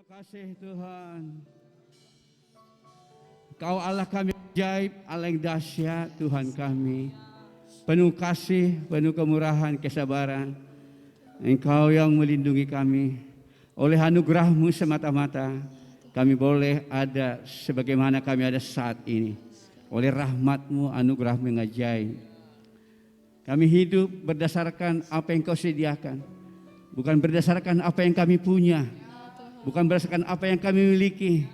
kasih Tuhan. Kau Allah kami ajaib, Allah yang dahsyat Tuhan kami. Penuh kasih, penuh kemurahan, kesabaran. Engkau yang melindungi kami. Oleh anugerah-Mu semata-mata kami boleh ada sebagaimana kami ada saat ini. Oleh rahmat-Mu, anugerah-Mu yang ajaib. Kami hidup berdasarkan apa yang Kau sediakan. Bukan berdasarkan apa yang kami punya. Bukan berdasarkan apa yang kami miliki.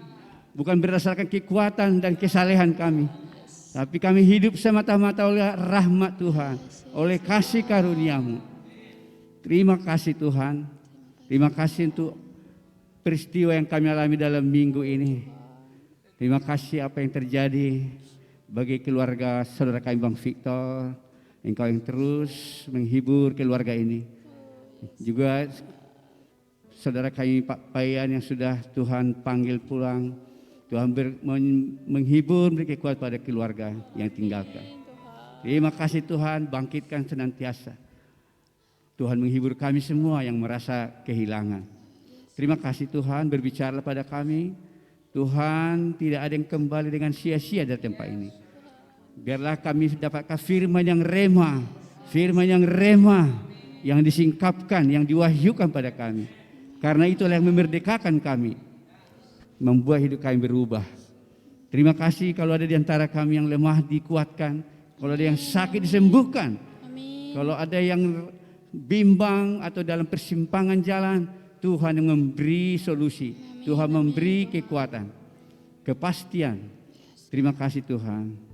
Bukan berdasarkan kekuatan dan kesalehan kami. Tapi kami hidup semata-mata oleh rahmat Tuhan. Oleh kasih karunia-Mu. Terima kasih Tuhan. Terima kasih untuk peristiwa yang kami alami dalam minggu ini. Terima kasih apa yang terjadi bagi keluarga saudara kami Bang Victor. Engkau yang terus menghibur keluarga ini. Juga saudara kami Pak Payan yang sudah Tuhan panggil pulang. Tuhan menghibur, beri kekuatan pada keluarga yang tinggalkan. Terima kasih Tuhan, bangkitkan senantiasa. Tuhan menghibur kami semua yang merasa kehilangan. Terima kasih Tuhan, berbicara pada kami. Tuhan, tidak ada yang kembali dengan sia-sia dari tempat ini. Biarlah kami dapatkan firman yang rema, yang disingkapkan, yang diwahyukan pada kami. Karena itulah yang memerdekakan kami, membuat hidup kami berubah. Terima kasih kalau ada di antara kami yang lemah dikuatkan, kalau ada yang sakit disembuhkan. Amin. Kalau ada yang bimbang atau dalam persimpangan jalan, Tuhan yang memberi solusi. Amin. Tuhan memberi kekuatan, kepastian. Terima kasih Tuhan.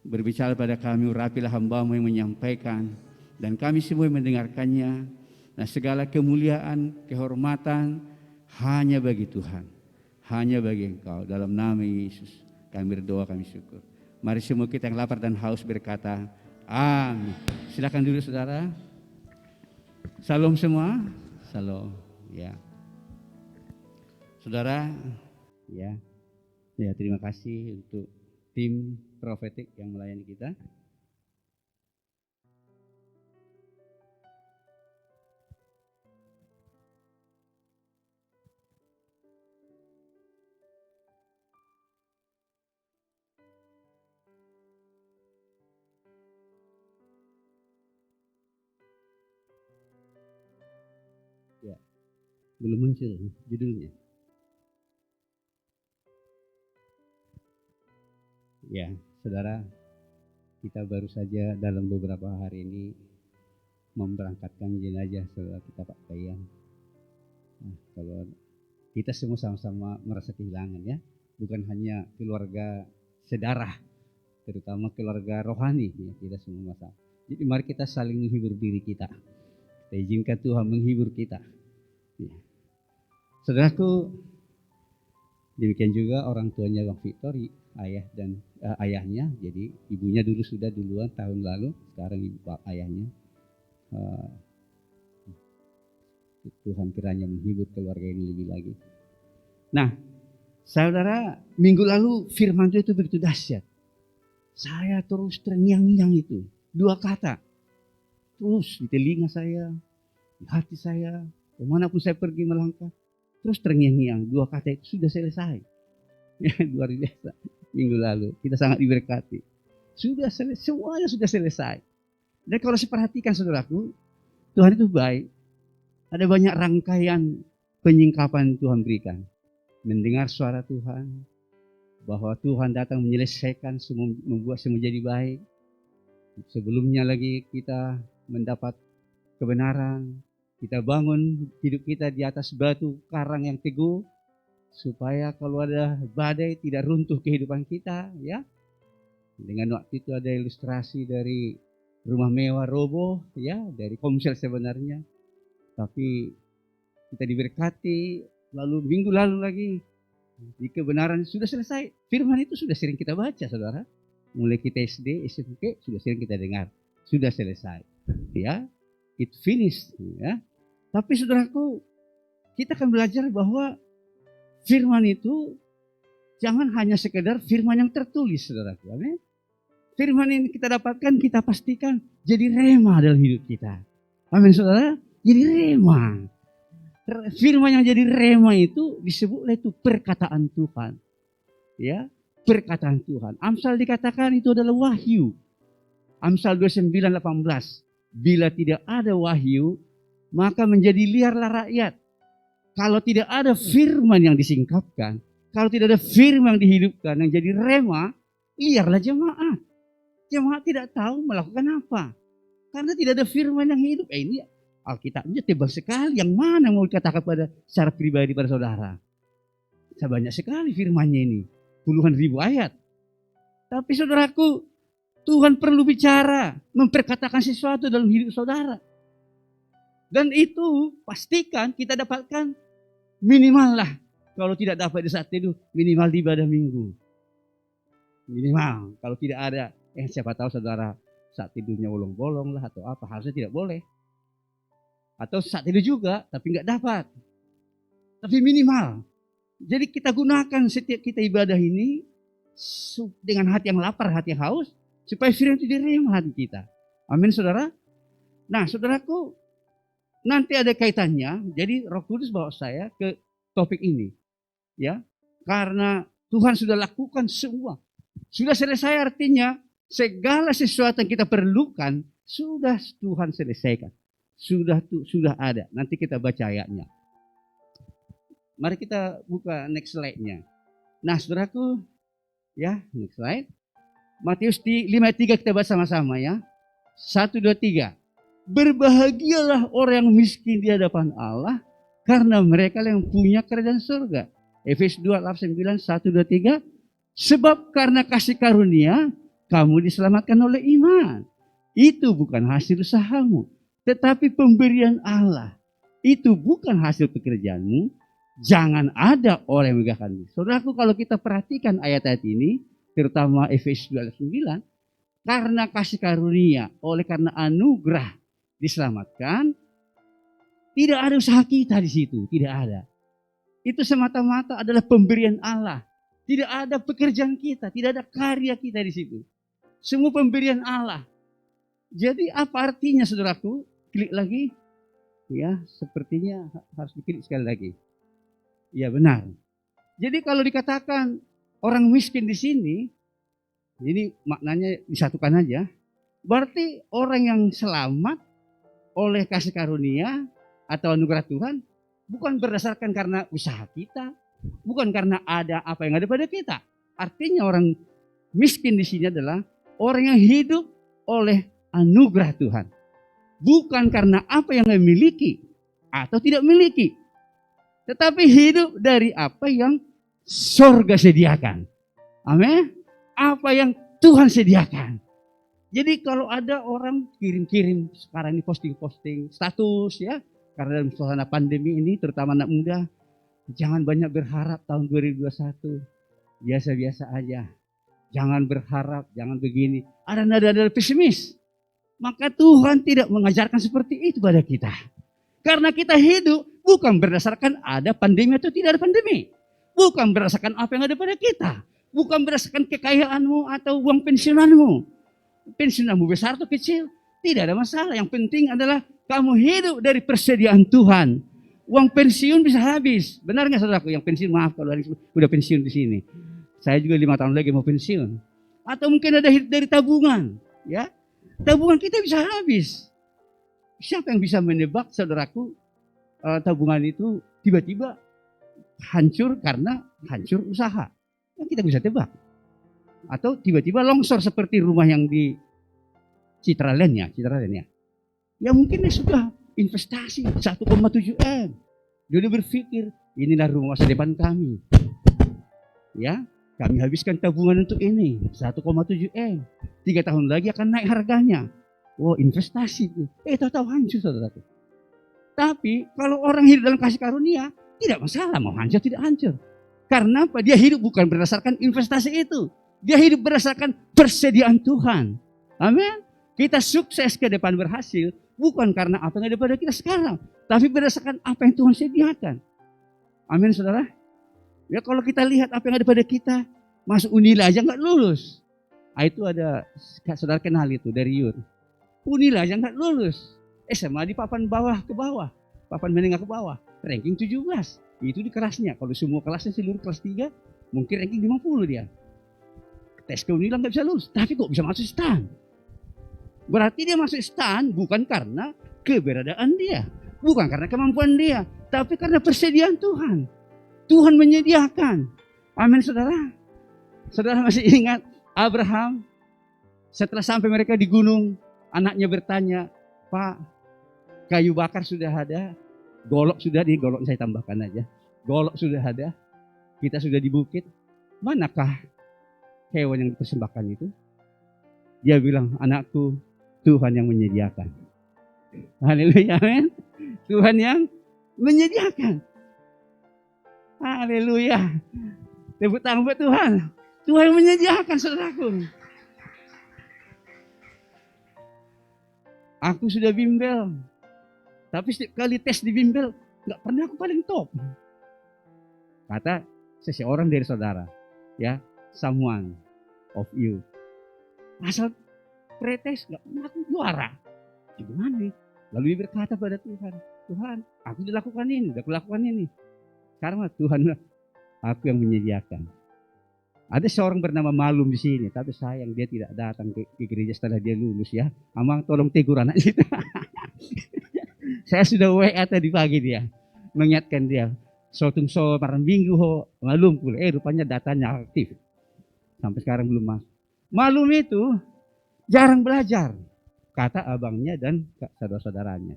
Berbicara pada kami, urapilah hamba-Mu yang menyampaikan, dan kami semua yang mendengarkannya. Nah, segala kemuliaan, kehormatan hanya bagi Tuhan, hanya bagi Engkau. Dalam nama Yesus kami berdoa, kami syukur. Mari semua kita yang lapar dan haus berkata, amin. Silakan duduk saudara. Salam semua. Salam. Ya. Saudara, ya. Ya, terima kasih untuk tim profetik yang melayani kita. Ya, belum muncul judulnya. Ya, saudara, kita baru saja dalam beberapa hari ini memberangkatkan jenazah saudara kita Pak Payan. Nah, kalau kita semua sama-sama merasa kehilangan ya, bukan hanya keluarga sedarah, terutama keluarga rohani ya, kita semua merasa. Jadi mari kita saling menghibur diri kita. Kita izinkan Tuhan menghibur kita. Ya. Saudaraku, demikian juga orang tuanya Bang Victor, ayah dan ayahnya. Jadi ibunya dulu sudah duluan tahun lalu, sekarang ibu ayahnya. Tuhan kiranya menghibur keluarga ini lebih lagi. Nah, saudara, minggu lalu firman itu begitu dahsyat. Saya terus terngiang-ngiang itu, dua kata. Terus di telinga saya, di hati saya, kemanapun saya pergi melangkah, terus terngiang-ngiang, dua kata itu sudah selesai. Ya, luar biasa. Minggu lalu kita sangat diberkati. Sudah selesai, semuanya sudah selesai. Dan kalau saya perhatikan saudaraku, Tuhan itu baik. Ada banyak rangkaian penyingkapan Tuhan berikan. Mendengar suara Tuhan, bahwa Tuhan datang menyelesaikan semua, membuat semua jadi baik. Sebelumnya lagi kita mendapat kebenaran, kita bangun hidup kita di atas batu karang yang teguh, supaya kalau ada badai tidak runtuh kehidupan kita, ya. Dengan waktu itu ada ilustrasi dari rumah mewah roboh, ya, dari Komsel sebenarnya. Tapi kita diberkati, lalu minggu lalu lagi di kebenaran sudah selesai. Firman itu sudah sering kita baca, saudara. Mulai kita SD, SMP sudah sering kita dengar. Sudah selesai, ya. It finished, ya. Tapi saudaraku, kita akan belajar bahwa firman itu jangan hanya sekedar firman yang tertulis, saudaraku. Amin. Firman yang kita dapatkan, kita pastikan jadi rema dalam hidup kita. Amin, saudara. Jadi rema. Firman yang jadi rema itu disebutlah itu perkataan Tuhan. Ya, perkataan Tuhan. Amsal dikatakan itu adalah wahyu. Amsal 29:18. Bila tidak ada wahyu, maka menjadi liarlah rakyat. Kalau tidak ada firman yang disingkapkan, kalau tidak ada firman yang dihidupkan, yang jadi rema, liarlah jemaat. Jemaat tidak tahu melakukan apa. Karena tidak ada firman yang hidup. Ini Alkitabnya tebal sekali. Yang mana mau dikatakan pada secara pribadi pada saudara? Banyak sekali firmannya ini. Puluhan ribu ayat. Tapi saudaraku, Tuhan perlu bicara, memperkatakan sesuatu dalam hidup saudara. Dan itu pastikan kita dapatkan minimal lah. Kalau tidak dapat di saat teduh, minimal di ibadah minggu. Minimal. Kalau tidak ada, siapa tahu saudara saat tidurnya bolong-bolong lah atau apa, harusnya tidak boleh. Atau saat tidur juga, tapi nggak dapat. Tapi minimal. Jadi kita gunakan setiap kita ibadah ini dengan hati yang lapar, hati yang haus, supaya firman itu direma hati kita. Amin saudara. Nah saudaraku, nanti ada kaitannya. Jadi Roh Kudus bawa saya ke topik ini. Ya, karena Tuhan sudah lakukan semua. Sudah selesai, artinya segala sesuatu yang kita perlukan sudah Tuhan selesaikan. Sudah ada. Nanti kita baca ayatnya. Mari kita buka next slide-nya. Nah, saudaraku, ya, next slide. Matius 5:3 kita baca sama-sama ya. 1, 2, 3. Berbahagialah orang yang miskin di hadapan Allah, karena mereka yang punya kerajaan surga. Efesus 2:9, 1, 2, 3. Sebab karena kasih karunia, kamu diselamatkan oleh iman. Itu bukan hasil usahamu, tetapi pemberian Allah. Itu bukan hasil pekerjaanmu. Jangan ada orang yang megahkanmu. Saudaraku, kalau kita perhatikan ayat-ayat ini, terutama Efesus 2:9, karena kasih karunia, oleh karena anugerah diselamatkan, tidak ada usaha kita di situ, tidak ada. Itu semata-mata adalah pemberian Allah. Tidak ada pekerjaan kita, tidak ada karya kita di situ. Semua pemberian Allah. Jadi apa artinya saudaraku? Klik lagi. Ya, sepertinya harus diklik sekali lagi. Ya benar. Jadi kalau dikatakan orang miskin di sini, ini maknanya disatukan aja. Berarti orang yang selamat oleh kasih karunia atau anugerah Tuhan bukan berdasarkan karena usaha kita, bukan karena ada apa yang ada pada kita. Artinya orang miskin di sini adalah orang yang hidup oleh anugerah Tuhan. Bukan karena apa yang dia miliki atau tidak miliki. Tetapi hidup dari apa yang surga sediakan. Amin. Apa yang Tuhan sediakan. Jadi kalau ada orang kirim-kirim sekarang ini posting-posting status ya. Karena dalam suasana pandemi ini terutama anak muda. Jangan banyak berharap tahun 2021. Biasa-biasa aja. Jangan berharap, jangan begini. Ada nada-nada pesimis. Maka Tuhan tidak mengajarkan seperti itu pada kita. Karena kita hidup bukan berdasarkan ada pandemi atau tidak ada pandemi. Bukan berdasarkan apa yang ada pada kita. Bukan berdasarkan kekayaanmu atau uang pensiunanmu. Pensiunanmu besar atau kecil, tidak ada masalah. Yang penting adalah kamu hidup dari persediaan Tuhan. Uang pensiun bisa habis. Benar nggak saudaraku? Yang pensiun, maaf kalau sudah pensiun di sini. Saya juga 5 tahun lagi mau pensiun. Atau mungkin ada hidup dari tabungan. Ya, tabungan kita bisa habis. Siapa yang bisa menebak saudaraku tabungan itu tiba-tiba hancur karena hancur usaha? Kan kita bisa tebak. Atau tiba-tiba longsor seperti rumah yang di Citraland ya. Ya mungkin dia sudah investasi 1,7 M. Dia berpikir inilah rumah masa depan kami. Ya, kami habiskan tabungan untuk ini 1,7 M. 3 tahun lagi akan naik harganya. Oh, investasi. Tahu-tahu hancur saudaraku. Tapi kalau orang hidup dalam kasih karunia, tidak masalah mau hancur tidak hancur. Karena apa? Dia hidup bukan berdasarkan investasi itu. Dia hidup berdasarkan persediaan Tuhan. Amin. Kita sukses ke depan berhasil bukan karena apa yang ada pada kita sekarang, tapi berdasarkan apa yang Tuhan sediakan. Amin saudara. Ya kalau kita lihat apa yang ada pada kita, masuk Unila aja nggak lulus. Itu ada saudara kenal itu dari Yud. Unila aja nggak lulus. SMA di papan bawah ke bawah, papan menengah ke bawah. ranking 17. Itu di kelasnya. Kalau semua kelasnya seluruh kelas 3, mungkin ranking 50 dia. Tes ke Unilang nggak bisa lulus, tapi kok bisa masuk STAN? Berarti dia masuk STAN bukan karena keberadaan dia, bukan karena kemampuan dia, tapi karena persediaan Tuhan. Tuhan menyediakan. Amin, saudara. Saudara masih ingat Abraham setelah sampai mereka di gunung, anaknya bertanya, Pak, kayu bakar sudah ada, golok sudah di golok saya tambahkan aja, golok sudah ada, kita sudah di bukit, manakah hewan yang dipersembahkan itu? Dia bilang, anakku, Tuhan yang menyediakan. Haleluya, amin. Tuhan yang menyediakan. Haleluya. Tepuk tangan buat Tuhan. Tuhan yang menyediakan, saudaraku. Aku sudah bimbel, tapi setiap kali tes di bimbel, nggak pernah aku paling top. Kata seseorang dari saudara, ya, someone of you. Asal pretest nggak pernah aku juara. Gimana nih? Lalu dia berkata pada Tuhan, Tuhan, aku sudah lakukan ini, sudah lakukan ini. Sekarang Tuhan, aku yang menyediakan. Ada seorang bernama Malum di sini, tapi sayang dia tidak datang ke gereja setelah dia lulus ya. Amang tolong tegur anak itu. Saya sudah WA tadi pagi dia, mengingatkan dia. Sotung so parang minggu ho Malum pula. Rupanya datanya aktif. Sampai sekarang belum masuk. Malum itu jarang belajar, kata abangnya dan saudara-saudaranya.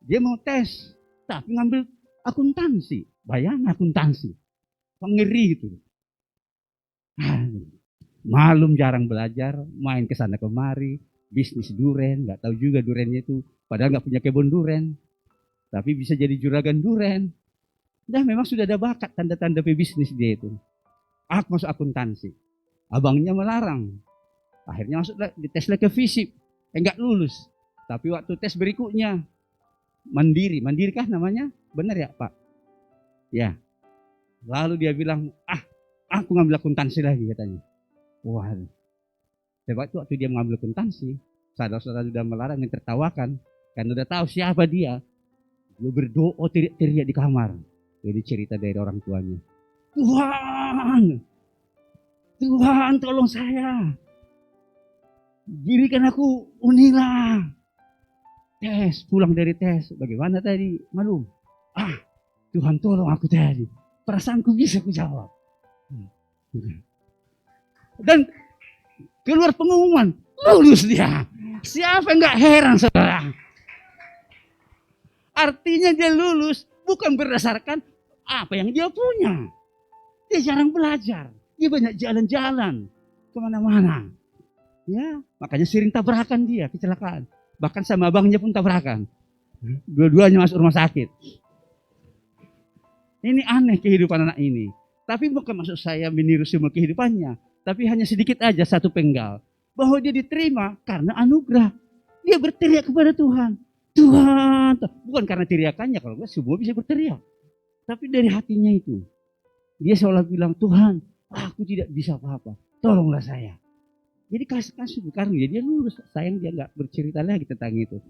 Dia mau tes, tapi ngambil akuntansi. Bayang akuntansi. Pengeri itu. Malum jarang belajar, main ke sana kemari, bisnis duren, nggak tahu juga durennya itu, padahal nggak punya kebun duren, tapi bisa jadi juragan duren. Dan memang sudah ada bakat tanda-tanda pebisnis dia itu. Aku masuk akuntansi, abangnya melarang. Akhirnya masuk di tes ke FISIP, nggak lulus. Tapi waktu tes berikutnya mandiri kah namanya? Benar ya Pak? Ya. Lalu dia bilang, aku ngambil akuntansi lagi katanya. Wah, sebab itu waktu dia mengambil akuntansi, saudara-saudara sudah melarang dan tertawakan. Karena udah tahu siapa dia. Dia berdoa teriak-teriak di kamar. Jadi cerita dari orang tuanya. Tuhan tolong saya. Berikan aku Unila. Tes, pulang dari tes. Bagaimana tadi? Malum. Tuhan tolong aku tadi. Perasaanku bisa aku jawab. Dan keluar pengumuman, lulus dia. Siapa yang gak heran, saudara? Artinya dia lulus bukan berdasarkan apa yang dia punya. Dia jarang belajar, dia banyak jalan-jalan kemana-mana. Ya, makanya sering tabrakan dia, kecelakaan. Bahkan sama abangnya pun tabrakan. Dua-duanya masuk rumah sakit. Ini aneh kehidupan anak ini. Tapi bukan maksud saya meniru semua kehidupannya. Tapi hanya sedikit aja satu penggal. Bahwa dia diterima karena anugerah. Dia berteriak kepada Tuhan. Tuhan. Bukan karena teriakannya. Kalau enggak semua bisa berteriak. Tapi dari hatinya itu. Dia seolah bilang, Tuhan, aku tidak bisa apa-apa. Tolonglah saya. Jadi kasih karena dia lulus. Sayang dia enggak bercerita lagi tentang itu.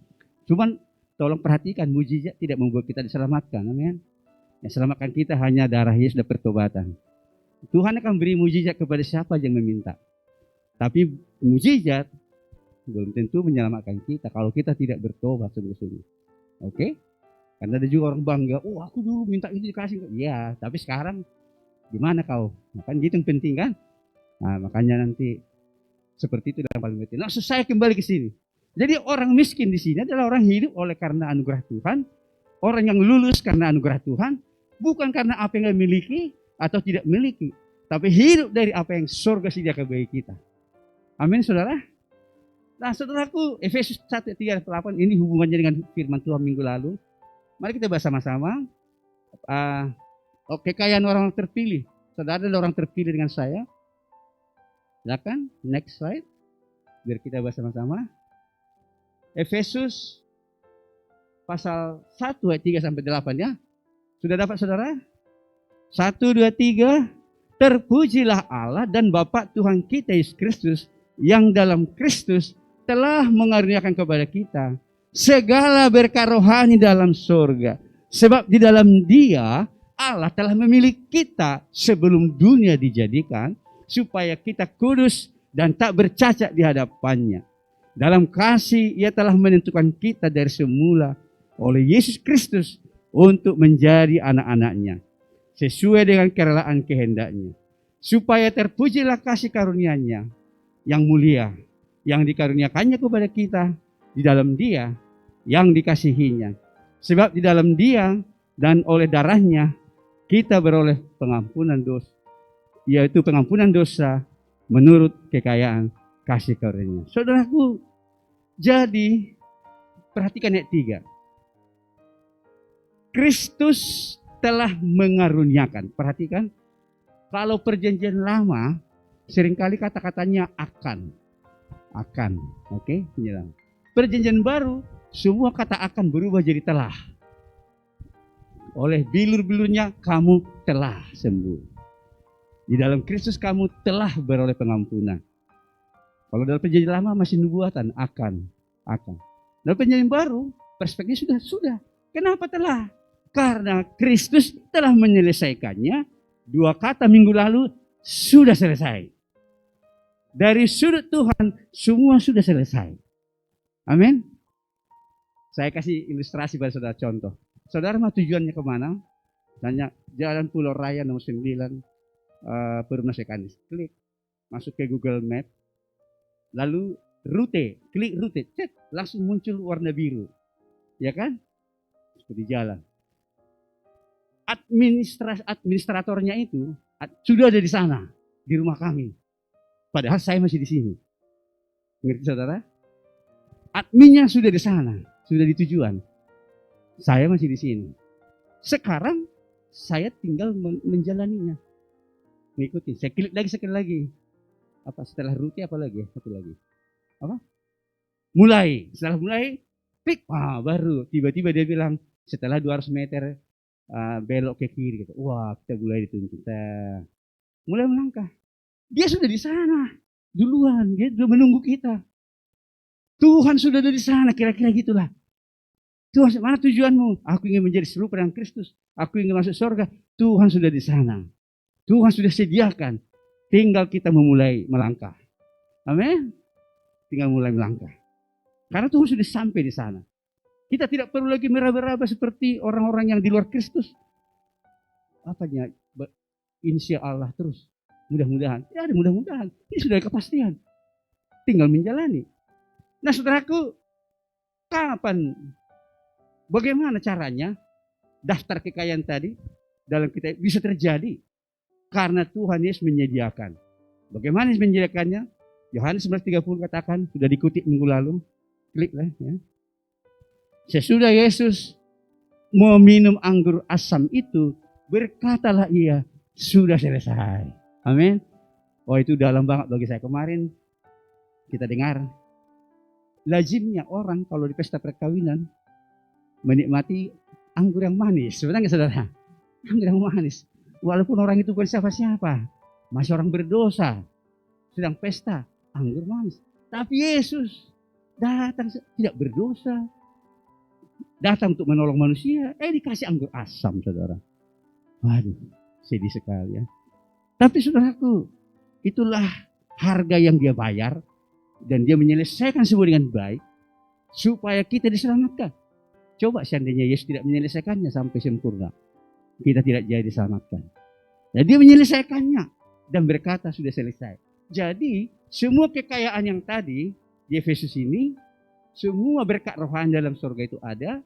Cuman tolong perhatikan. Mujizat tidak membuat kita diselamatkan. Amin. Yang selamatkan kita hanya darah Yesus dan pertobatan. Tuhan akan beri mujizat kepada siapa yang meminta. Tapi mujizat belum tentu menyelamatkan kita kalau kita tidak bertobat sungguh-sungguh. Oke? Karena ada juga orang bangga, aku dulu minta itu dikasih. Iya, tapi sekarang gimana kau? Kan gitu yang penting kan? Nah, makanya nanti seperti itu dalam paling penting. Nah, saya kembali ke sini. Jadi orang miskin di sini adalah orang hidup oleh karena anugerah Tuhan. Orang yang lulus karena anugerah Tuhan, bukan karena apa yang dia miliki atau tidak miliki, tapi hidup dari apa yang surga sediakan bagi kita. Amin, saudara. Nah, saudaraku, Efesus 1:3-8 ini hubungannya dengan firman Tuhan minggu lalu. Mari kita bahas sama-sama. Kekayaan orang terpilih. Saudara adalah orang terpilih dengan saya. Silakan, next slide. Biar kita bahas sama-sama. Efesus pasal 1 ayat 3-8 ya. Sudah dapat saudara? 1, 2, 3. Terpujilah Allah dan Bapa Tuhan kita Yesus Kristus yang dalam Kristus telah mengaruniakan kepada kita segala berkah rohani dalam surga Sebab di dalam Dia Allah telah memilih kita sebelum dunia dijadikan supaya kita kudus dan tak bercacat di hadapannya. Dalam kasih Ia telah menentukan kita dari semula oleh Yesus Kristus untuk menjadi anak-anaknya sesuai dengan kerelaan kehendaknya, supaya terpujilah kasih karunia-Nya yang mulia yang dikaruniakannya kepada kita di dalam Dia yang dikasihinya. Sebab di dalam Dia dan oleh darahnya kita beroleh pengampunan dosa, yaitu pengampunan dosa menurut kekayaan kasih karunia. Saudaraku, jadi perhatikan ayat 3. Kristus telah mengaruniakan. Perhatikan, kalau perjanjian lama seringkali kata-katanya akan. Oke, penjelang. Perjanjian baru semua kata akan berubah jadi telah. Oleh bilur-bilurnya kamu telah sembuh. Di dalam Kristus kamu telah beroleh pengampunan. Kalau dalam perjanjian lama masih nubuatan akan. Dalam perjanjian baru perspektifnya sudah. Kenapa telah? Karena Kristus telah menyelesaikannya. 2 kata minggu lalu sudah selesai. Dari sudut Tuhan semua sudah selesai. Amin. Saya kasih ilustrasi pada saudara contoh. Saudara mau tujuannya kemana? Tanya Jalan Pulau Raya nomor 9 Perumnas Sekanis. Klik masuk ke Google Map. Lalu rute, klik rute, cet, langsung muncul warna biru. Ya kan? Seperti jalan. Administratornya itu sudah ada di sana, di rumah kami. Padahal saya masih di sini. Ngerti saudara? Adminnya sudah di sana, sudah di tujuan. Saya masih di sini. Sekarang saya tinggal menjalaninya. Ngikutin. Saya klik lagi sekali lagi. Apa setelah rute apa lagi? Satu lagi. Apa? Mulai. Setelah mulai, klik. Baru tiba-tiba dia bilang setelah 200 meter belok ke kiri. Gitu. Wah, kita mulai dituntun. Kita mulai melangkah. Dia sudah di sana duluan. Dia sudah menunggu kita. Tuhan sudah ada di sana. Kira-kira gitulah. Tuhan, mana tujuanmu? Aku ingin menjadi serupa dengan Kristus. Aku ingin masuk surga. Tuhan sudah di sana. Tuhan sudah sediakan. Tinggal kita memulai melangkah. Amin. Tinggal mulai melangkah. Karena Tuhan sudah sampai di sana. Kita tidak perlu lagi meraba-raba seperti orang-orang yang di luar Kristus. Apanya? Insya Allah terus. Mudah-mudahan. Ya ada mudah-mudahan. Ini sudah kepastian. Tinggal menjalani. Nah saudaraku, bagaimana caranya daftar kekayaan tadi dalam kita bisa terjadi? Karena Tuhan Yesus menyediakan. Bagaimana menyediakannya? Yohanes 11:30 katakan, sudah dikutip minggu lalu. Kliklah ya. Sesudah Yesus meminum anggur asam itu, berkatalah ia, sudah selesai. Amin. Oh itu dalam banget bagi saya. Kemarin kita dengar, lazimnya orang kalau di pesta perkawinan menikmati anggur yang manis. Sebenarnya saudara, anggur yang manis. Walaupun orang itu bukan siapa-siapa, masih orang berdosa, sedang pesta anggur manis. Tapi Yesus datang tidak berdosa, datang untuk menolong manusia, dikasih anggur asam, saudara. Waduh, sedih sekali ya. Tapi saudaraku, itulah harga yang dia bayar, dan dia menyelesaikan semua dengan baik, supaya kita diselamatkan. Coba seandainya Yesus tidak menyelesaikannya sampai sempurna, kita tidak jadi diselamatkan. Nah, dia menyelesaikannya dan berkata sudah selesai. Jadi semua kekayaan yang tadi di Efesus ini, semua berkat rohani dalam surga itu ada,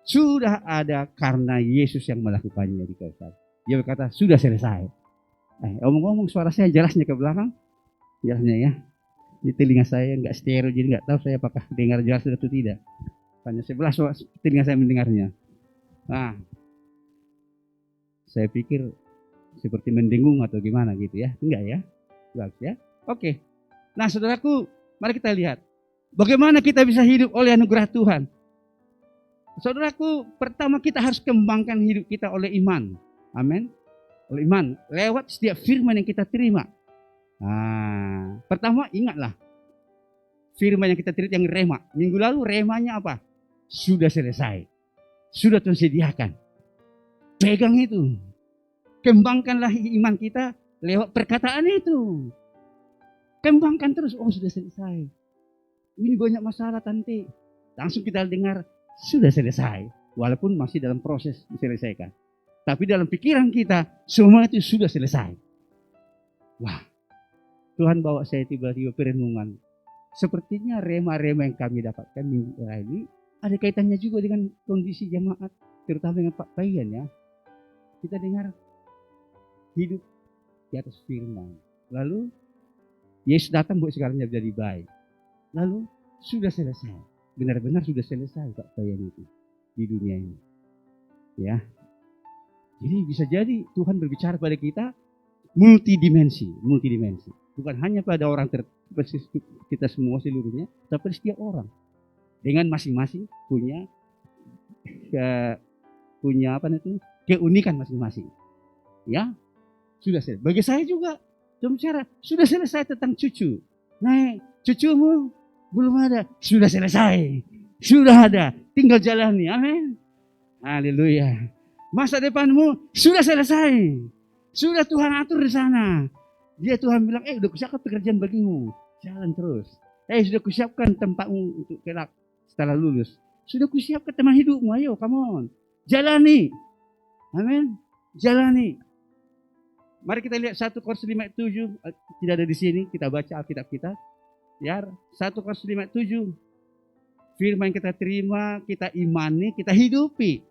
sudah ada karena Yesus yang melakukannya di Kalvari. Dia berkata sudah selesai. Omong-omong suara saya jelasnya ke belakang, jelasnya ya. Di telinga saya nggak stereo, jadi nggak tahu saya apakah dengar jelas atau tidak. Hanya sebelah telinga saya mendengarnya. Nah, saya pikir seperti mendengung atau gimana gitu ya. Enggak ya. Bagus ya. Oke. Nah saudaraku, mari kita lihat. Bagaimana kita bisa hidup oleh anugerah Tuhan. Saudaraku, pertama kita harus kembangkan hidup kita oleh iman. Amin. Oleh iman. Lewat setiap firman yang kita terima. Nah, pertama ingatlah. Firman yang kita terima yang rema. Minggu lalu remanya apa? Sudah selesai. sudah Tuhan sediakan. Pegang itu. Kembangkanlah iman kita lewat perkataan itu. Kembangkan terus. Oh, sudah selesai. Ini banyak masalah tante. Langsung kita dengar, sudah selesai. Walaupun masih dalam proses diselesaikan. Tapi dalam pikiran kita, semua itu sudah selesai. Wah, Tuhan bawa saya tiba-tiba perenungan. Sepertinya rema-rema yang kami dapatkan minggu ini ada kaitannya juga dengan kondisi jemaat, terutama dengan Pak Payan ya. Kita dengar hidup di atas firman. Lalu Yesus datang buat segalanya jadi baik. Lalu sudah selesai. Benar-benar sudah selesai Pak Payan itu di dunia ini. Ya. Jadi bisa jadi Tuhan berbicara pada kita multidimensi. Bukan hanya pada orang kita semua seluruhnya, tapi setiap orang dengan masing-masing punya keunikan masing-masing. Ya, sudah selesai. Bagi saya juga, Tuhan bicara sudah selesai tentang cucu. Nah, cucumu belum ada, sudah selesai, sudah ada, tinggal jalani. Amin. Haleluya. Masa depanmu sudah selesai. Sudah Tuhan atur di sana. Dia Tuhan bilang, udah kusiapkan pekerjaan bagimu. Jalan terus. Sudah kusiapkan tempatmu untuk kelak setelah lulus. Sudah kusiapkan teman hidupmu. Ayo, come on. Jalani. Amin. Jalani. Mari kita lihat 1 Korintus 5:7. Tidak ada di sini. Kita baca Alkitab kita. Ya, 1 Korintus 5:7. Firman yang kita terima, kita imani, kita hidupi.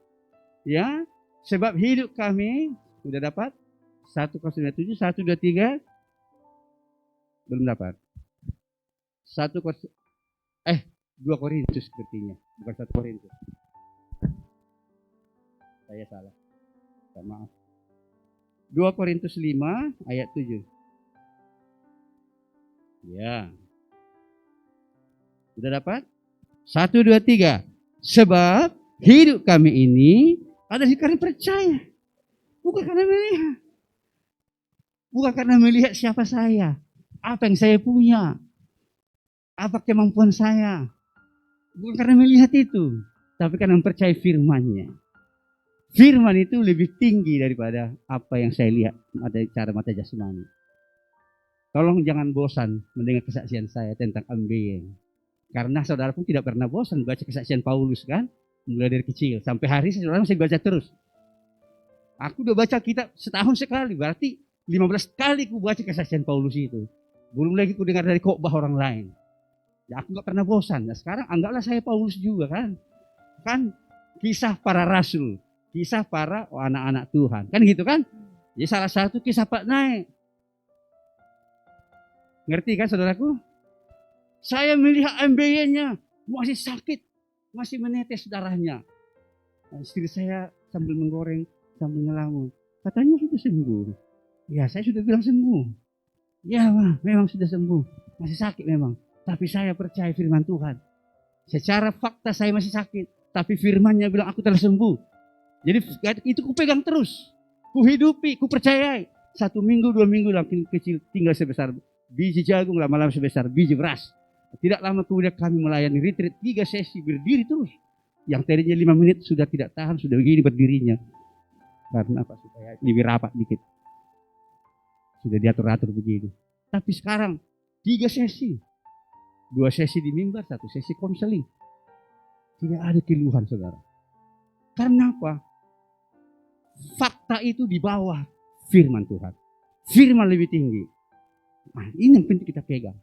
Ya. Sebab hidup kami sudah dapat 1 Korintus 5:7, 1, 2, 3 belum dapat. 2 Korintus sepertinya, bukan 1 Korintus. Saya salah. Maaf. 2 Korintus 5 ayat 7. Ya. Sudah dapat? 1, 2, 3. Sebab hidup kami ini ada karena percaya. Bukan karena melihat. Bukan karena melihat siapa saya. Apa yang saya punya. Apa kemampuan saya. Bukan karena melihat itu. Tapi karena mempercayai firman-Nya. Firman itu lebih tinggi daripada apa yang saya lihat. Ada cara mata jasmani. Tolong jangan bosan mendengar kesaksian saya tentang ambeien. Karena saudara pun tidak pernah bosan baca kesaksian Paulus kan. Mulai dari kecil sampai hari saudara masih baca terus. Aku udah baca kitab setahun sekali, berarti 15 kali ku baca kesaksian Paulus itu. Belum lagi ku dengar dari khotbah orang lain. Ya aku gak pernah bosan. Nah sekarang anggaplah saya Paulus juga kan. Kan kisah para rasul, kisah para anak-anak Tuhan. Kan gitu kan? Jadi salah satu kisah Pak Naik. Ngerti kan saudaraku? Saya melihat ambeien-nya masih sakit. Masih menetes darahnya. Istri saya sambil menggoreng, sambil ngelamun. Katanya sudah sembuh. Ya saya sudah bilang sembuh. Ya memang sudah sembuh. Masih sakit memang. Tapi saya percaya firman Tuhan. Secara fakta saya masih sakit. Tapi firman-Nya bilang aku telah sembuh. Jadi itu ku pegang terus. Ku hidupi, ku percayai. 1 minggu, 2 minggu makin kecil tinggal sebesar biji jagung, lama-lama sebesar biji beras. Tidak lama kemudian kami melayani retreat 3 sesi berdiri terus. Yang tadinya 5 menit sudah tidak tahan, sudah begini berdirinya. Karena apa? Supaya lebih rapat dikit. Sudah diatur-atur begitu. Tapi sekarang 3 sesi. 2 sesi di mimbar, 1 sesi konseling. Tidak ada keluhan saudara. Karena apa? Fakta itu di bawah firman Tuhan. Firman lebih tinggi. Nah, ini yang penting kita pegang.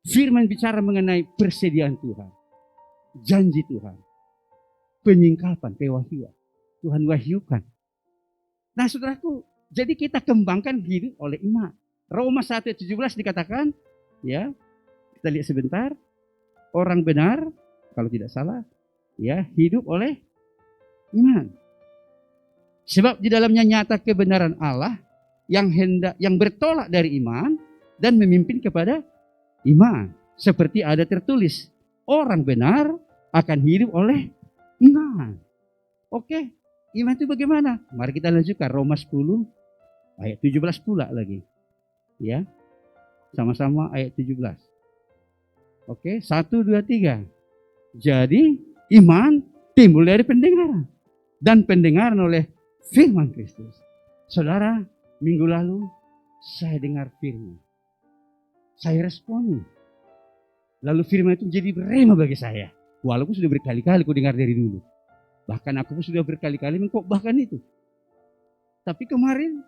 Firman bicara mengenai persediaan Tuhan. Janji Tuhan. Penyingkapan, pewahyuan. Tuhan wahyukan. Nah saudaraku, jadi kita kembangkan hidup oleh iman. Roma 1:17 dikatakan, ya, kita lihat sebentar. Orang benar, kalau tidak salah, ya, hidup oleh iman. Sebab di dalamnya nyata kebenaran Allah yang bertolak dari iman dan memimpin kepada iman. Seperti ada tertulis, orang benar akan hidup oleh iman. Oke, iman itu bagaimana? Mari kita lanjutkan Roma 10 ayat 17 pula lagi. Ya. Sama-sama ayat 17. Oke, 1, 2, 3. Jadi iman timbul dari pendengaran. Dan pendengaran oleh firman Kristus. Saudara, minggu lalu saya dengar firman. Saya responi. Lalu firman itu menjadi rema bagi saya. Walaupun sudah berkali-kali aku dengar dari dulu. Bahkan aku pun sudah berkali-kali mengkhotbahkan itu. Tapi kemarin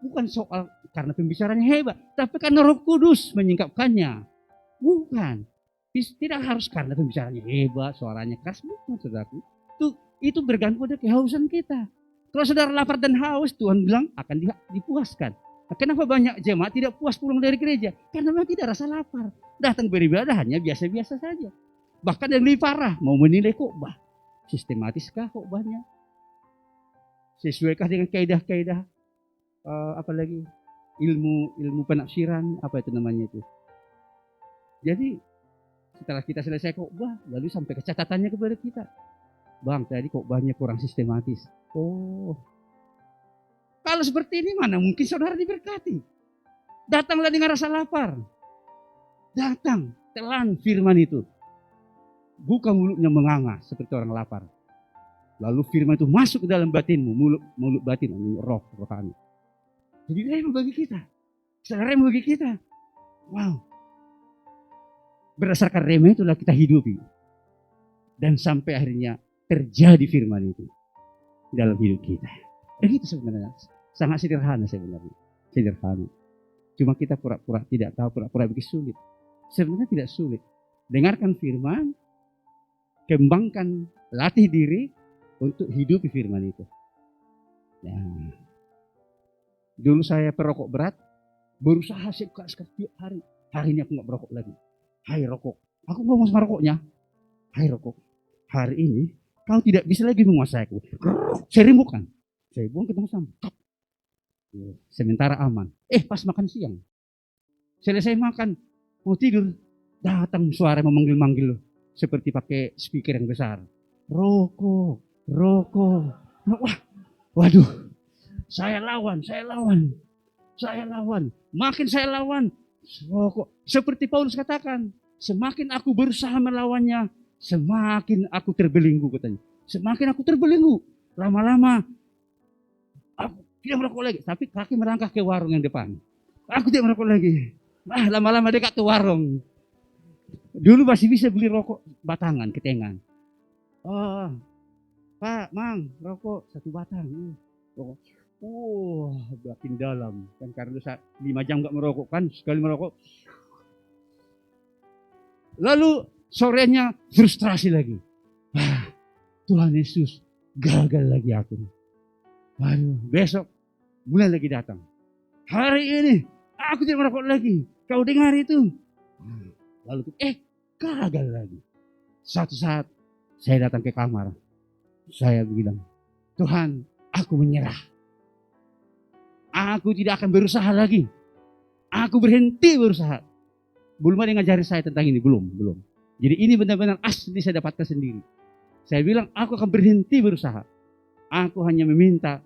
bukan soal karena pembicaranya hebat. Tapi karena Roh Kudus menyingkapkannya. Bukan. Tidak harus karena pembicaranya hebat, suaranya keras. Bukan, saudaraku. Itu bergantung pada kehausan kita. Kalau saudara lapar dan haus, Tuhan bilang akan dipuaskan. Nah, kenapa banyak jemaat tidak puas pulang dari gereja? Karena memang tidak rasa lapar. Datang beribadah hanya biasa-biasa saja. Bahkan yang lebih parah, mau menilai khotbah. Sistematiskah khotbahnya? Sesuaikah dengan kaidah-kaidah apalagi ilmu penafsiran, apa itu namanya itu. Jadi setelah kita selesai khotbah, lalu sampai ke catatannya kepada kita. Bang, tadi khotbahnya kurang sistematis. Oh, kalau seperti ini mana mungkin saudara diberkati. Datanglah dengan rasa lapar. Datang, telan firman itu. Buka mulutnya menganga seperti orang lapar. Lalu firman itu masuk ke dalam batinmu, mulut batin, roh rohani. Jadi rema bagi kita. Rema bagi kita. Wow. Berdasarkan rema itulah kita hidupi. Dan sampai akhirnya terjadi firman itu dalam hidup kita. Itu sebenarnya sangat sederhana sebenarnya. Sederhana. Cuma kita pura-pura tidak tahu, pura-pura begitu sulit. Sebenarnya tidak sulit. Dengarkan firman, kembangkan, latih diri untuk hidupi firman itu. Ya. Dulu saya perokok berat, berusaha setiap hari. Hari ini aku nggak berokok lagi. Hai rokok, aku ngomong sama rokoknya. Hai rokok, hari ini kau tidak bisa lagi menguasai aku. Saya rimbukan, saya buang ke tong sampah. Sementara aman. Pas makan siang, selesai makan, mau tidur, datang suara memanggil-manggil seperti pakai speaker yang besar. Rokok, rokok. Wah, waduh, saya lawan. Makin saya lawan, rokok. Seperti Paulus katakan, semakin aku berusaha melawannya, semakin aku terbelenggu katanya. Semakin aku terbelenggu, lama-lama aku tidak merokok lagi. Tapi kaki merangkah ke warung yang depan. Aku tidak merokok lagi. Lama-lama dekat ke warung. Dulu masih bisa beli rokok batangan, ketengan. Oh, Pak, Mang, rokok 1 batang. Rokok. Makin dalam. Kan karena 5 jam gak merokok kan, sekali merokok. Lalu sorenya frustrasi lagi. Tuhan Yesus, gagal lagi aku. Waduh, besok mulai lagi datang. Hari ini aku tidak merokok lagi. Kau dengar itu? Lalu gagal lagi. Suatu saat saya datang ke kamar. Saya bilang, Tuhan, aku menyerah. Aku tidak akan berusaha lagi. Aku berhenti berusaha. Belum ada yang ngajari saya tentang ini, belum. Jadi ini benar-benar asli saya dapatkan sendiri. Saya bilang, aku akan berhenti berusaha. Aku hanya meminta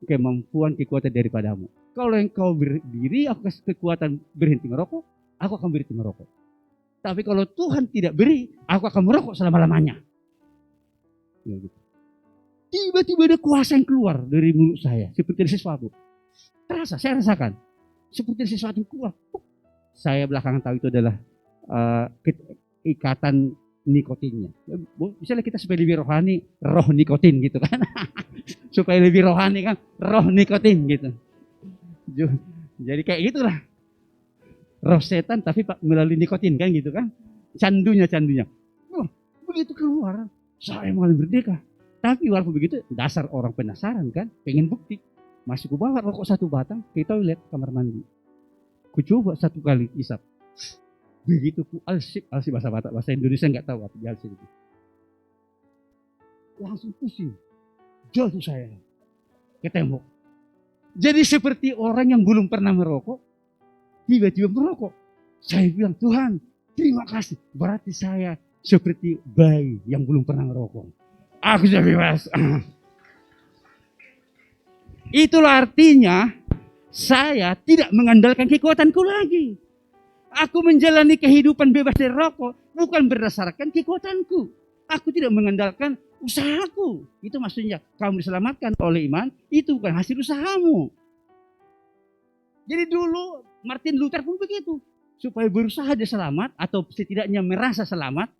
kemampuan, kekuatan daripadamu. Kalau engkau berdiri, aku kasih kekuatan berhenti merokok, aku akan berhenti merokok. Tapi kalau Tuhan tidak beri, aku akan merokok selama-lamanya. Ya, gitu. Tiba-tiba ada kuasa yang keluar dari mulut saya, seperti ada sesuatu. Saya rasakan, seperti ada sesuatu yang keluar. Saya belakangan tahu itu adalah ikatan nikotinnya. Misalnya kita supaya lebih rohani, roh nikotin gitu kan. Supaya lebih rohani kan, roh nikotin gitu. Jadi kayak gitulah. Roh setan tapi melalui nikotin kan gitu kan. Candunya. Begitu keluar, saya malah merdeka. Tapi walaupun begitu, dasar orang penasaran kan, pengen bukti. Masih ku bawa rokok 1 batang ke toilet kamar mandi. Ku coba 1 kali isap. Begitu ku alsip bahasa Batak, bahasa Indonesia nggak tahu apa di alsip itu. Langsung pusing. Jatuh saya ke tembok. Jadi seperti orang yang belum pernah merokok, tiba-tiba merokok. Saya bilang, Tuhan, terima kasih. Berarti saya seperti bayi yang belum pernah merokok. Aku sudah bebas. Itulah artinya saya tidak mengandalkan kekuatanku lagi. Aku menjalani kehidupan bebas dari rokok bukan berdasarkan kekuatanku. Aku tidak mengandalkan Usahaku. Itu maksudnya kamu diselamatkan oleh iman, itu bukan hasil usahamu. Jadi dulu Martin Luther pun begitu. Supaya berusaha dia selamat atau setidaknya merasa selamat,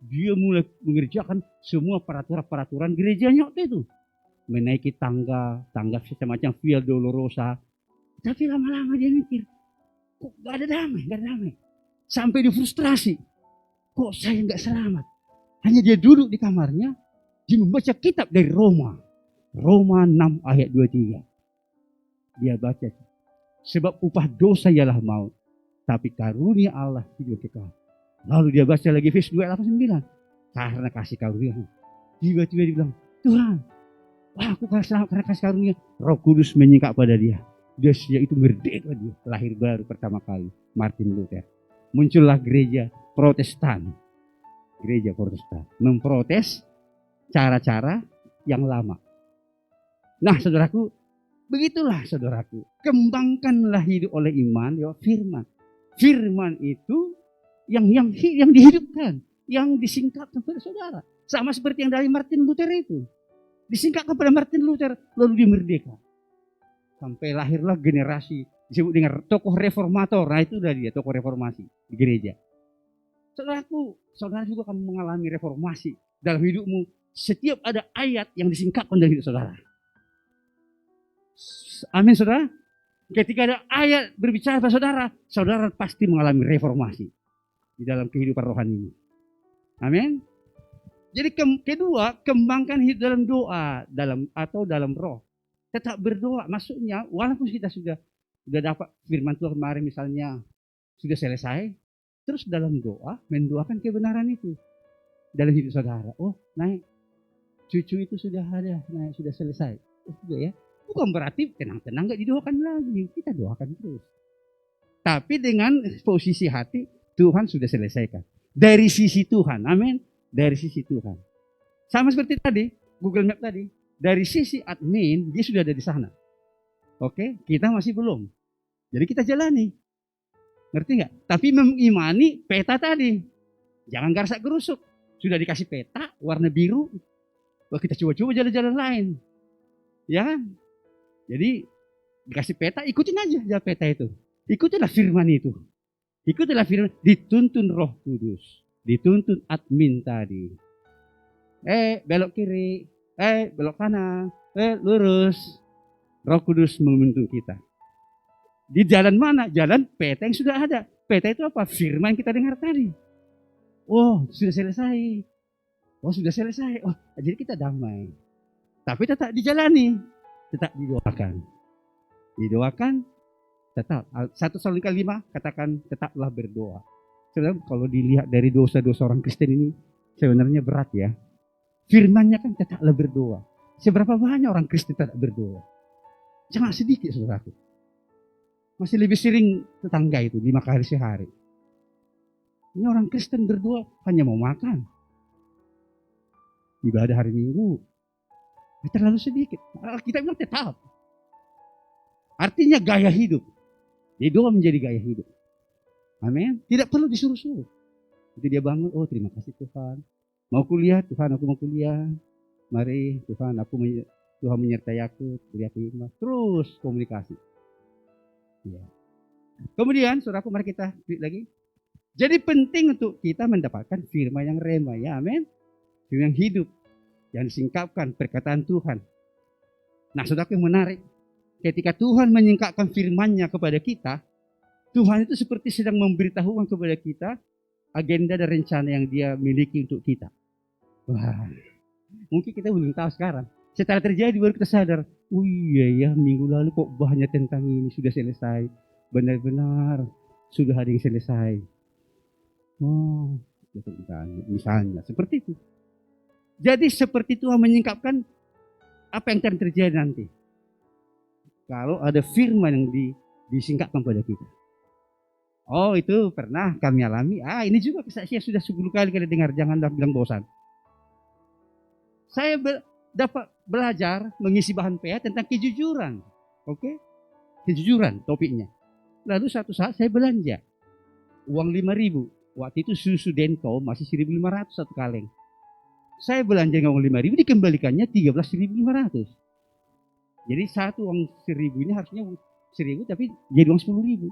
dia mulai mengerjakan semua peraturan-peraturan gerejanya waktu itu. Menaiki tangga semacam Via Dolorosa. Tapi lama-lama dia mikir, kok gak ada damai. Sampai dia frustrasi. Kok saya gak selamat? Hanya dia duduk di kamarnya, dia membaca kitab dari Roma. Roma 6 ayat 23. Dia baca, sebab upah dosa ialah maut, tapi karunia Allah hidup kekal. Lalu dia baca lagi Efesus 2 ayat 8-9. Karena kasih karunia. Tiba-tiba dia bilang, Tuhan, aku selamat karena kasih karunia. Roh Kudus menyingkap pada dia. Dia itu merdeka dia. Lahir baru pertama kali. Martin Luther. Muncullah gereja Protestan. Memprotes cara-cara yang lama. Nah saudaraku, begitulah saudaraku. Kembangkanlah hidup oleh iman lewat firman. Firman itu yang dihidupkan, yang disingkapkan kepada saudara. Sama seperti yang dari Martin Luther itu. Disingkapkan kepada Martin Luther, lalu dia merdeka. Sampai lahirlah generasi disebut dengan tokoh reformator. Nah itu udah dia, tokoh reformasi di gereja. Saudaraku, saudara juga akan mengalami reformasi dalam hidupmu. Setiap ada ayat yang disingkapkan dari hidup saudara. Amin saudara. Ketika ada ayat berbicara pada saudara, saudara pasti mengalami reformasi di dalam kehidupan rohani ini. Amin. Jadi kedua, kembangkan hidup dalam doa, dalam roh. Tetap berdoa. Maksudnya, walaupun kita sudah dapat firman Tuhan kemarin misalnya sudah selesai, terus dalam doa mendoakan kebenaran itu dalam hidup saudara. Oh, naik cucu itu sudah ada, naik sudah selesai. Oh, sudah ya. Bukan berarti tenang-tenang gak didoakan lagi. Kita doakan terus. Tapi dengan posisi hati, Tuhan sudah selesaikan. Dari sisi Tuhan. Amin. Dari sisi Tuhan. Sama seperti tadi, Google Map tadi. Dari sisi admin, dia sudah ada di sana. Oke, kita masih belum. Jadi kita jalani. Ngerti nggak? Tapi mengimani peta tadi. Jangan garasak gerusuk. Sudah dikasih peta, warna biru. Wah, kita coba-coba jalan-jalan lain. Ya kan? Jadi dikasih peta, ikutin aja jalan peta itu. Ikutilah firman itu. Ikutilah firman. Dituntun Roh Kudus. Dituntun admin tadi. Belok kiri. Belok kanan. Lurus. Roh Kudus menuntun kita. Di jalan mana? Jalan peta yang sudah ada. Peta itu apa? Firman yang kita dengar tadi. Oh, sudah selesai. Oh, jadi kita damai. Tapi tetap dijalani. Tetap didoakan. Tetap. 1 Tesalonika 5 katakan tetaplah berdoa. Sebenarnya kalau dilihat dari dosa-dosa orang Kristen ini sebenarnya berat ya. Firmannya kan tetaplah berdoa. Seberapa banyak orang Kristen tidak berdoa? Jangan sedikit saudaraku. Masih lebih sering tetangga itu 5 kali sehari. Ini orang Kristen berdoa hanya mau makan. Ibadah hari Minggu terlalu sedikit. Kita bilang tetap. Artinya gaya hidup. Jadi doa menjadi gaya hidup. Amin. Tidak perlu disuruh-suruh. Jadi dia bangun, oh terima kasih Tuhan. Mau kuliah, Tuhan aku mau kuliah. Mari Tuhan Tuhan menyertai aku, beri aku hikmah. Terus komunikasi. Ya. Kemudian, saudaraku, mari kita klik lagi. Jadi penting untuk kita mendapatkan firman yang rema, ya, amin. Firman yang hidup, yang disingkapkan perkataan Tuhan. Nah, saudaraku yang menarik, ketika Tuhan menyingkapkan firman-Nya kepada kita, Tuhan itu seperti sedang memberitahukan kepada kita agenda dan rencana yang Dia miliki untuk kita. Wah, mungkin kita belum tahu sekarang. Setelah terjadi baru kita sadar, oh iya ya minggu lalu kok banyak tentang ini sudah selesai. Benar-benar sudah ada yang selesai. Oh, misalnya seperti itu. Jadi seperti Tuhan menyingkapkan apa yang akan terjadi nanti. Kalau ada firman yang disingkapkan pada kita. Oh itu pernah kami alami. Ini juga saya sudah 10 kali dengar, janganlah bilang bosan. Saya dapat belajar mengisi bahan PA tentang kejujuran. Oke? Kejujuran topiknya. Lalu satu saat saya belanja. Uang 5.000. Waktu itu susu Denko masih 1.500 satu kaleng. Saya belanja uang 5.000 dikembalikannya 13.500. Jadi satu uang 1.000 ini harusnya 1.000 tapi jadi uang 10.000.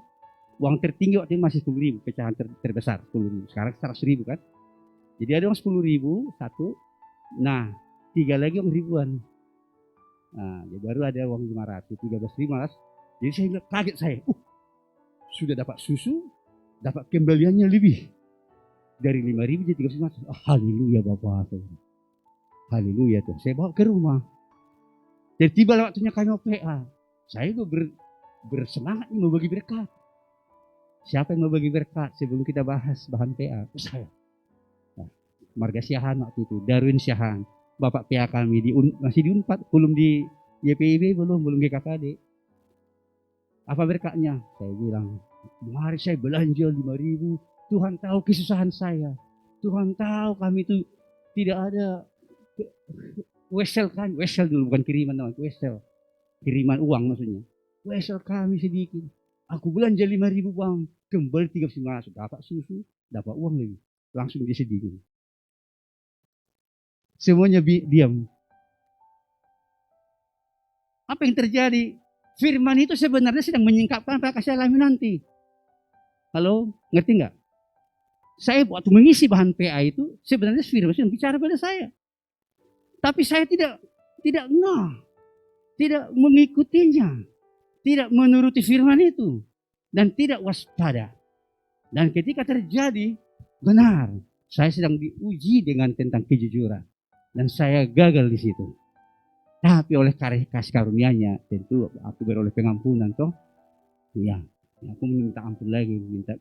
Uang tertinggi waktu itu masih 10.000, pecahan terbesar 10.000. Sekarang 100.000 kan. Jadi ada uang 10.000 satu. Nah, 3 lagi uang ribuan. Nah, jadi baru ada uang 500, 13.500. Jadi saya bilang, kaget saya. Sudah dapat susu, dapat kembaliannya lebih dari 5.000 jadi 13.500. Haleluya Bapak. Haleluya tuh. Saya bawa ke rumah. Jadi tiba waktunya kami mau PA. Saya juga bersemangat nih mau bagi berkat. Siapa yang mau bagi berkat sebelum kita bahas bahan PA? Saya. Nah, Marga Siahan waktu itu, Darwin Siahan. Bapak PA kami masih di Unpad, belum di YPIB, belum GKKD. Apa berkatnya? Saya bilang, mari saya belanja 5.000. Tuhan tahu kesusahan saya. Tuhan tahu kami itu tidak ada wesel kan, wesel dulu bukan kiriman teman, wesel. Kiriman uang maksudnya. Wesel kami sedikit. Aku belanja 5.000 bang, kembali 13.500. Dapat susu, dapat uang lagi. Langsung disedih. Semuanya diam. Apa yang terjadi? Firman itu sebenarnya sedang menyingkapkan apa yang akan saya alami nanti. Halo, ngerti nggak? Saya waktu mengisi bahan PA itu sebenarnya firman sedang bicara pada saya. Tapi saya tidak mengikutinya, tidak menuruti firman itu, dan tidak waspada. Dan ketika terjadi, benar, saya sedang diuji dengan tentang kejujuran. Dan saya gagal di situ. Tapi oleh kasih karunia-Nya, tentu aku beroleh pengampunan toh. Ya, aku minta ampun lagi, minta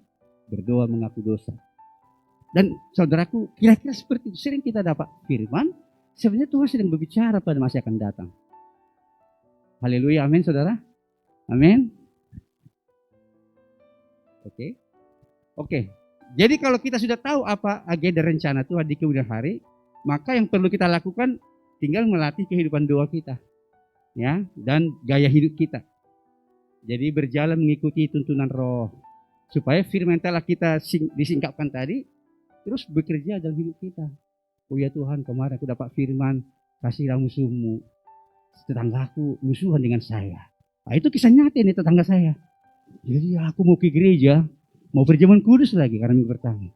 berdoa mengaku dosa. Dan saudaraku, kira-kira seperti itu. Sering kita dapat firman, sebenarnya Tuhan sedang berbicara pada masa akan datang. Haleluya, amin saudara. Amin. Oke. Jadi kalau kita sudah tahu apa agenda rencana Tuhan di kemudian hari, maka yang perlu kita lakukan tinggal melatih kehidupan doa kita, ya, dan gaya hidup kita. Jadi berjalan mengikuti tuntunan Roh, supaya firman telah kita disingkapkan tadi, terus bekerja dalam hidup kita. Oh ya Tuhan, kemarin aku dapat firman, kasihlah musuhmu, tetanggaku musuhan dengan saya. Nah, itu kisah nyata ini tetangga saya. Jadi aku mau ke gereja, mau berjalan kudus lagi karena minggu pertama.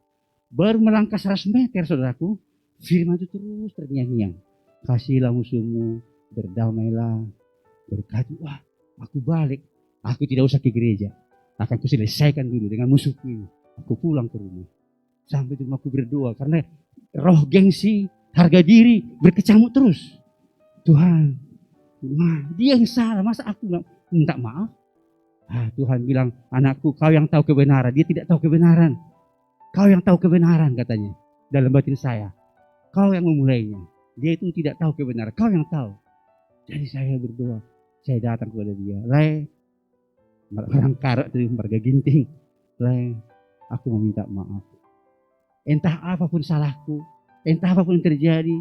Baru melangkah 100 meter saudaraku, firman itu terus terngiang-ngiang. Kasihlah musuhmu, berdamailah, berkati. Wah, aku balik. Aku tidak usah ke gereja. Akan kuselesaikan dulu dengan musuhku ini. Aku pulang ke rumah. Sampai di rumah aku berdoa. Karena roh gengsi, harga diri berkecamuk terus. Tuhan, dia yang salah. Masa aku minta maaf? Tuhan bilang, anakku, kau yang tahu kebenaran. Dia tidak tahu kebenaran. Kau yang tahu kebenaran katanya. Dalam batin saya. Kau yang memulainya. Dia itu tidak tahu kebenaran. Kau yang tahu. Jadi saya berdoa. Saya datang kepada dia. Lai, orang karat dari Marga Ginting. Lai, aku mau minta maaf. Entah apapun salahku. Entah apapun yang terjadi.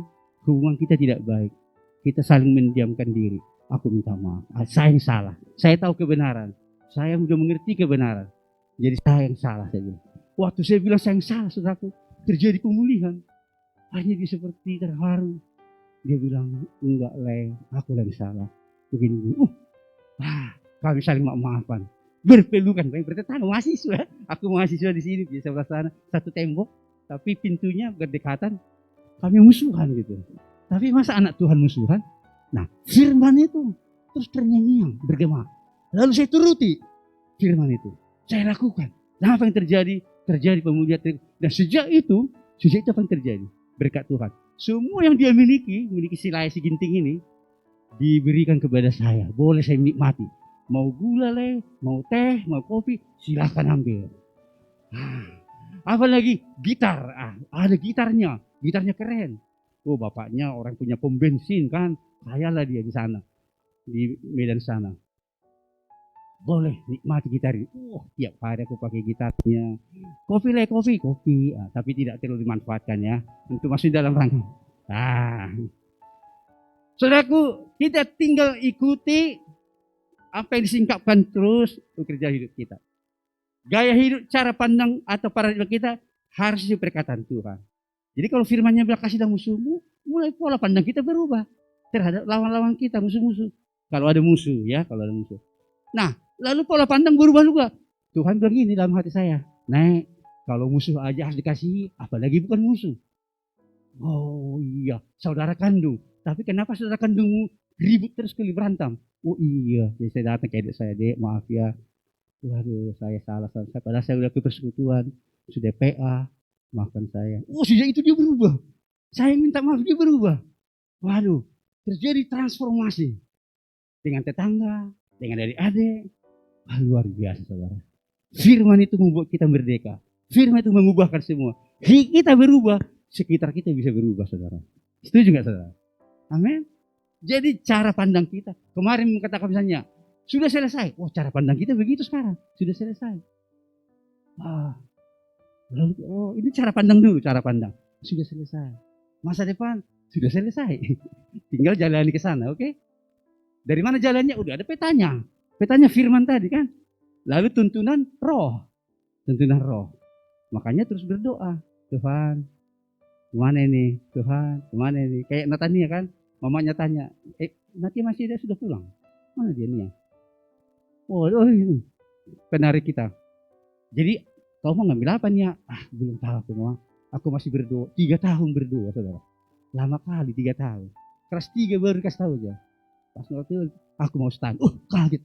Hubungan kita tidak baik. Kita saling mendiamkan diri. Aku minta maaf. Saya yang salah. Saya tahu kebenaran. Saya sudah mengerti kebenaran. Jadi saya yang salah saja. Waktu saya bilang saya yang salah, saudaraku, terjadi pemulihan. Hanya dia seperti terharu. Dia bilang, enggak Le, aku yang salah. Begini. Kami saling maafkan. Berpelukan, bertetangga mahasiswa. Aku mahasiswa di sini di sebelah sana, satu tembok, tapi pintunya berdekatan. Kami musuhan gitu. Tapi masa anak Tuhan musuhan? Nah, firman itu terus terngiang-ngiang, bergema. Lalu saya turuti firman itu. Saya lakukan. Nah, apa yang terjadi? Terjadi pemulihan. Dan sejak itu apa yang terjadi? Berkat Tuhan. Semua yang dia miliki si Lai si Ginting ini, diberikan kepada saya. Boleh saya nikmati. Mau gula Le, mau teh, mau kopi, silakan ambil. Apalagi gitar. Ada gitarnya. Gitarnya keren. Oh, bapaknya orang punya pom bensin kan. Kayalah dia di sana. Di Medan sana. Boleh nikmati gitar ini. Tiap hari aku pakai gitarnya. Kopi Le, kopi. Tapi tidak terlalu dimanfaatkan ya. Untuk masuk dalam rangka. Saudaraku, kita tinggal ikuti apa yang disingkapkan terus bekerja hidup kita. Gaya hidup, cara pandang atau paradigma kita harus perkataan Tuhan. Jadi kalau firman-Nya bilang kasihlah musuhmu, mulai pola pandang kita berubah terhadap lawan-lawan kita, musuh-musuh. Kalau ada musuh ya, kalau ada musuh. Nah, lalu pola pandang berubah juga. Tuhan bilang gini dalam hati saya, Nek, kalau musuh aja harus dikasihi, apalagi bukan musuh. Oh iya, saudara kandung. Tapi kenapa saudara kandungmu ribut terus kali berantem? Oh iya, jadi saya datang ke adik saya, Dek, maaf ya. Waduh, saya salah. Padahal saya udah ke persekutuan, sudah PA, maafkan saya. Oh, sejak itu dia berubah. Saya minta maaf, dia berubah. Waduh, terjadi transformasi. Dengan tetangga, dengan adik-adik. Wah, luar biasa, saudara. Firman itu membuat kita merdeka. Firman itu mengubahkan semua. Kita berubah, sekitar kita bisa berubah, saudara. Setuju nggak, saudara? Amin. Jadi cara pandang kita. Kemarin mengatakan misalnya, sudah selesai. Oh, cara pandang kita begitu sekarang. Sudah selesai. Lalu, ini cara pandang dulu, cara pandang. Sudah selesai. Masa depan sudah selesai. Tinggal jalani ke sana, oke? Dari mana jalannya? Udah ada petanya. Petanya firman tadi kan. Lalu tuntunan roh. Tuntunan roh. Makanya terus berdoa. Tuhan, kemana ini? Tuhan, kemana ini? Kayak Natania kan. Mamanya tanya, Natia masih dia sudah pulang. Mana dia nih? Oh, itu. Penarik kita. Jadi, kau mau ngambil apa nih? Belum tahu semua. Aku masih berdoa. 3 tahun berdoa, saudara. Lama kali 3 tahun. Kelas 3 baru kasih tahu aja. Pas waktu aku mau stand. Kaget.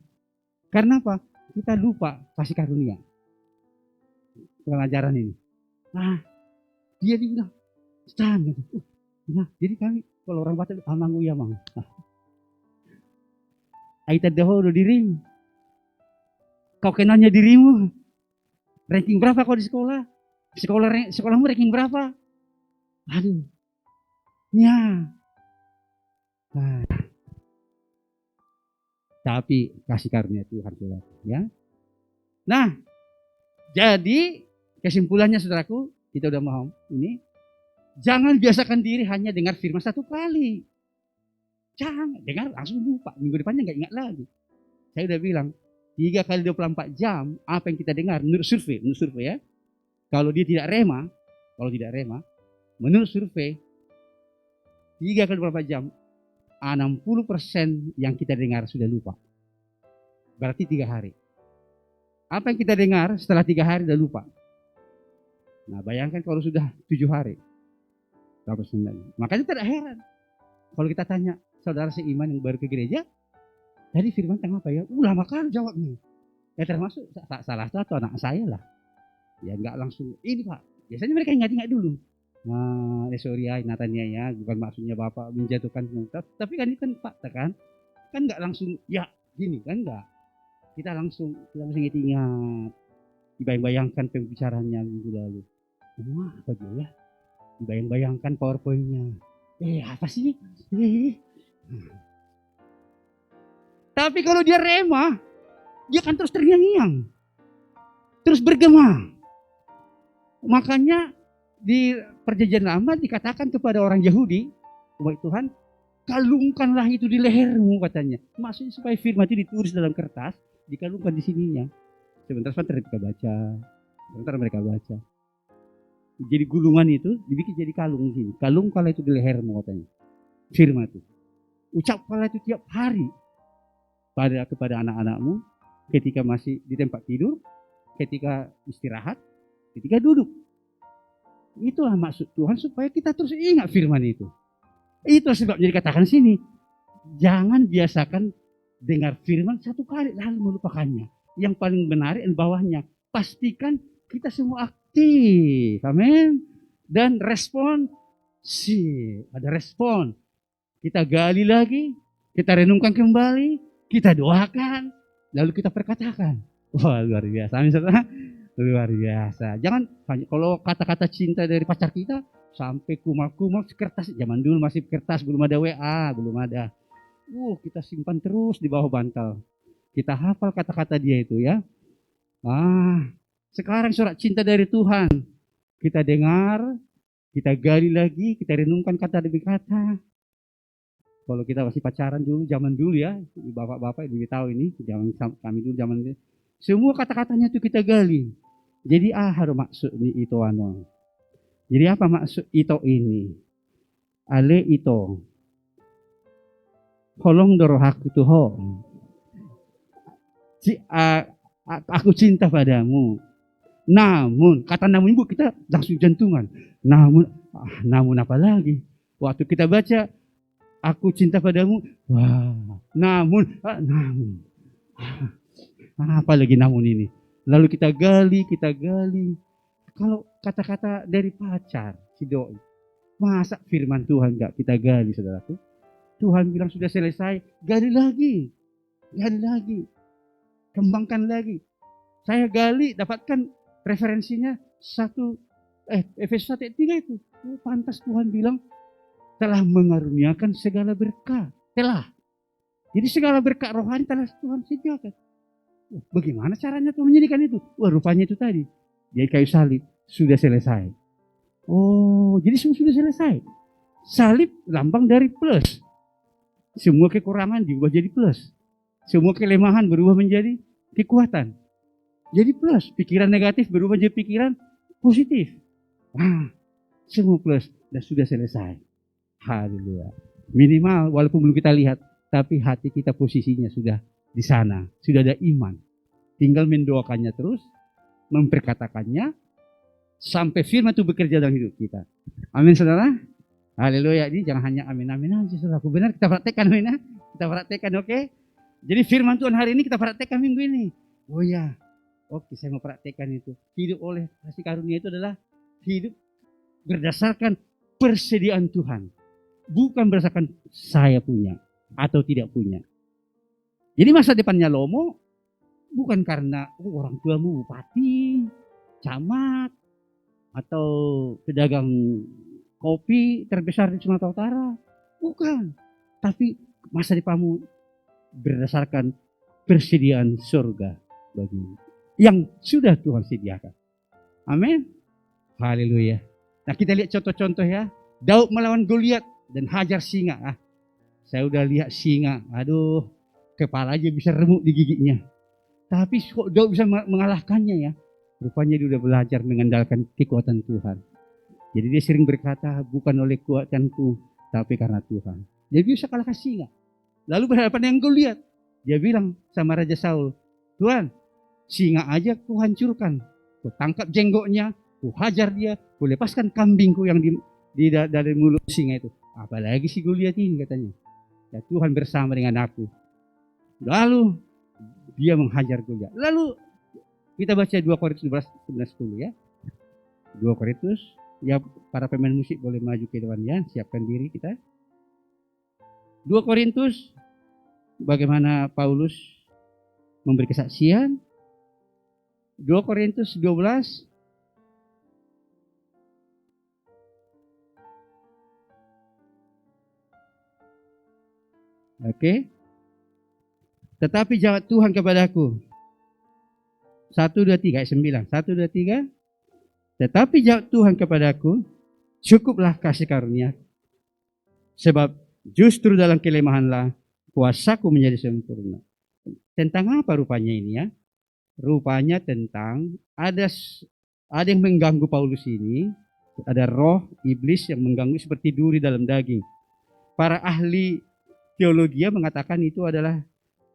Karena apa? Kita lupa kasih karunia. Pengajaran ini. Dia bilang, stand. Nah, jadi kami, kalau orang Batak, amang uyamang. Aita dahulu dirimu. Kau kenalnya dirimu. Ranking berapa kau di sekolah? Sekolahmu ranking berapa? Aduh. Ya. Tapi kasih karunia Tuhan, saudara. Ya. Nah, jadi kesimpulannya, saudaraku, kita udah paham ini. Jangan biasakan diri hanya dengar firman 1 kali. Jangan dengar langsung lupa. Minggu depannya nggak ingat lagi. Saya udah bilang 3 kali 24 jam apa yang kita dengar menurut survei ya. Kalau dia tidak rema, menurut survei 3 kali 24 jam 60% yang kita dengar sudah lupa. Berarti 3 hari. Apa yang kita dengar setelah 3 hari sudah lupa. Nah, bayangkan kalau sudah 7 hari. Makanya tidak heran. Kalau kita tanya saudara seiman yang baru ke gereja, tadi firman tentang apa ya? Lama kali jawabnya. Ya termasuk salah satu anak saya lah. Ya enggak langsung, ini Pak. Biasanya mereka ingat-ingat dulu. Nah, sorry ya Natania ya, bukan maksudnya Bapak menjatuhkan komunitas. Tapi kan ini kan fakta kan. Kan enggak langsung, ya gini kan enggak. Kita langsung ingat-ingat. Dibayang-bayangkan pembicaraannya minggu lalu. Wah, apa dia ya? Dibayang-bayangkan PowerPoint-nya. Apa sih? Tapi kalau dia rema, dia akan terus terngiang-ngiang. Terus bergema. Makanya di perjanjian lama dikatakan kepada orang Yahudi, umat Tuhan, kalungkanlah itu di lehermu katanya. Maksudnya supaya firman itu ditulis dalam kertas, dikalungkan di sininya. Sebentar mereka baca. Jadi gulungan itu dibikin jadi kalung di sini. Kalungkanlah itu di lehermu katanya. Firman itu. Ucapkanlah itu tiap hari kepada anak-anakmu ketika masih di tempat tidur, ketika istirahat, ketika duduk. Itulah maksud Tuhan supaya kita terus ingat firman itu. Itu sebabnya dikatakan sini, jangan biasakan dengar firman 1 kali lalu melupakannya. Yang paling menarik di bawahnya, pastikan kita semua aktif. Amin. Dan respon, ada respon. Kita gali lagi, kita renungkan kembali, kita doakan, lalu kita perkatakan. Wah, luar biasa. Amin, saudara. Luar biasa. Jangan, kalau kata-kata cinta dari pacar kita, sampai kumal-kumal kertas. Zaman dulu masih kertas, belum ada WA, belum ada. Kita simpan terus di bawah bantal. Kita hafal kata-kata dia itu ya. Sekarang surat cinta dari Tuhan. Kita dengar, kita gali lagi, kita renungkan kata demi kata. Kalau kita masih pacaran dulu, zaman dulu ya, bapak-bapak lebih tahu ini, kami dulu zaman itu. Semua kata-katanya itu kita gali. Jadi ada maksud ini itu ano. Jadi apa maksud itu ini? Ale ito. Holong dorohaku tuho. Aku cinta padamu. Namun, kata namun ibu kita langsung jantungan. Namun apa lagi? Waktu kita baca, aku cinta padamu. Wah, namun. Apa lagi namun ini? Lalu kita gali. Kalau kata-kata dari pacar, si doi. Masa firman Tuhan enggak kita gali, saudaraku? Tuhan bilang sudah selesai, gali lagi. Kembangkan lagi. Saya gali, dapatkan referensinya Efesus 1:3 itu. Pantas Tuhan bilang telah mengaruniakan segala berkat. Telah. Jadi segala berkat rohani telah Tuhan sediakan. Bagaimana caranya Tuhan menyediakan itu? Wah, rupanya itu tadi. Jadi kayu salib sudah selesai. Oh, jadi semua sudah selesai. Salib lambang dari plus. Semua kekurangan diubah jadi plus. Semua kelemahan berubah menjadi kekuatan. Jadi plus. Pikiran negatif berubah jadi pikiran positif. Nah, semua plus dan sudah selesai. Haleluya. Minimal walaupun belum kita lihat, tapi hati kita posisinya sudah di sana. Sudah ada iman. Tinggal mendoakannya terus, memperkatakannya, sampai firman itu bekerja dalam hidup kita. Amin, saudara. Haleluya. Ini jangan hanya amin-amin aja, saudara. Benar, kita praktekkan, amin ya. Kita praktekkan, oke? Jadi firman Tuhan hari ini kita praktekkan minggu ini. Oh ya, oke, saya mau praktekkan itu. Hidup oleh kasih karunia itu adalah hidup berdasarkan persediaan Tuhan. Bukan berdasarkan saya punya atau tidak punya. Jadi masa depannya Lomo bukan karena orang tuamu bupati, camat, atau pedagang kopi terbesar di Sumatera Utara. Bukan. Tapi masa depanmu berdasarkan persediaan surga bagimu yang sudah Tuhan sediakan. Amin. Haleluya. Nah, kita lihat contoh-contoh ya. Daud melawan Goliat dan hajar singa. Saya udah lihat singa. Aduh, kepala aja bisa remuk di giginya. Tapi kok Daud bisa mengalahkannya ya? Rupanya dia udah belajar mengandalkan kekuatan Tuhan. Jadi dia sering berkata, bukan oleh kekuatanku, tapi karena Tuhan. Dia bisa kalahkan singa. Lalu berhadapan dengan Goliat. Dia bilang sama Raja Saul, Tuhan, singa aja ku hancurkan. Ku tangkap jenggotnya, ku hajar dia, ku lepaskan kambingku yang dari mulut singa itu. Apalagi si Goliat ini katanya. Ya Tuhan bersama dengan aku. Lalu dia menghajar Goliat. Lalu kita baca 2 Korintus 11:10 ya. 2 Korintus, ya para pemain musik boleh maju ke depan ya, siapkan diri kita. 2 Korintus, bagaimana Paulus memberi kesaksian. 2 Korintus 12. Oke. Tetapi jawab Tuhan kepadaku. 1, 2, 3 ayat 9. 1, 2, 3. Tetapi jawab Tuhan kepadaku, cukuplah kasih karunia. Sebab justru dalam kelemahanlah kuasaku menjadi sempurna. Tentang apa rupanya ini ya? Rupanya tentang ada yang mengganggu Paulus ini. Ada roh iblis yang mengganggu seperti duri dalam daging. Para ahli teologi mengatakan itu adalah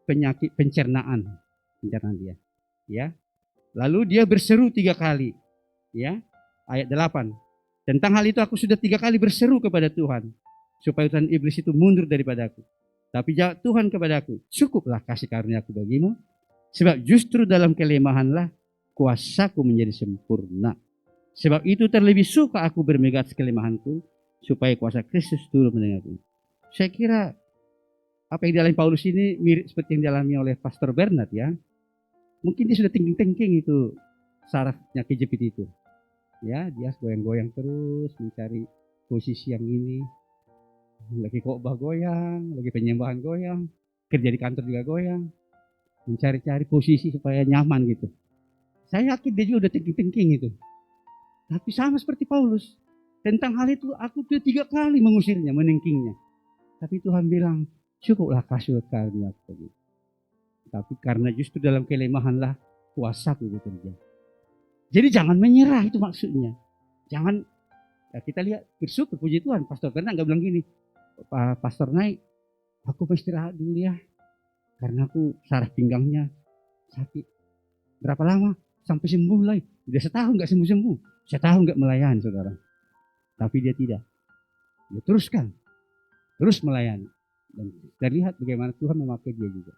penyakit pencernaan dia. Ya. Lalu dia berseru 3 kali. Ya. Ayat 8. Tentang hal itu aku sudah 3 kali berseru kepada Tuhan supaya utusan iblis itu mundur daripadaku. Tapi jawab Tuhan kepadaku, cukuplah kasih karuniaku bagimu, sebab justru dalam kelemahanlah kuasaku menjadi sempurna. Sebab itu terlebih suka aku bermegah kelemahanku, supaya kuasa Kristus turun mendengarku. Saya kira apa yang dialami Paulus ini mirip seperti yang dialami oleh Pastor Bernard ya. Mungkin dia sudah thinking itu sarafnya kejepit itu. Ya, dia goyang-goyang terus mencari posisi yang ini. Lagi khotbah goyang, lagi penyembahan goyang, kerja di kantor juga goyang, mencari-cari posisi supaya nyaman gitu. Saya yakin dia juga udah thinking itu. Tapi sama seperti Paulus, tentang hal itu aku sudah 3 kali mengusirnya, menengkingnya. Tapi Tuhan bilang, cukuplah kasih karunia aku. Tapi karena justru dalam kelemahanlah kuasaku bekerja. Jadi jangan menyerah, itu maksudnya. Jangan Ya, kita lihat, bersyukur, puji Tuhan. Pastor Bernard nggak bilang gini, Pastor naik, aku mau istirahat dulu ya, karena aku saraf pinggangnya sakit. Berapa lama? Sampai sembuh lagi. Udah setahun nggak sembuh-sembuh. Setahun nggak melayani, saudara. Tapi dia tidak. Dia teruskan. Terus melayani. Dan kita lihat bagaimana Tuhan memakai dia juga.